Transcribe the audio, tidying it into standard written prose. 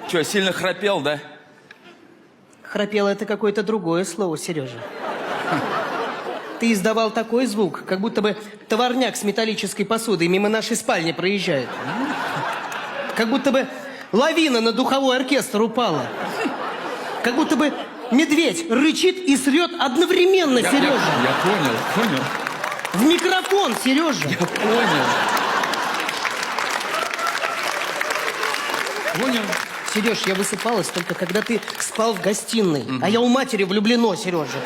Че, сильно храпел, да? Храпело — это какое-то другое слово, Сережа. Ты издавал такой звук, как будто бы товарняк с металлической посудой мимо нашей спальни проезжает. Как будто бы лавина на духовой оркестр упала. Как будто бы медведь рычит и срет одновременно, Сережа. Я понял. В микрофон, Сережа. Я понял. Понял. Сереж, я высыпалась только когда ты спал в гостиной. А я у матери влюблено, Сережа.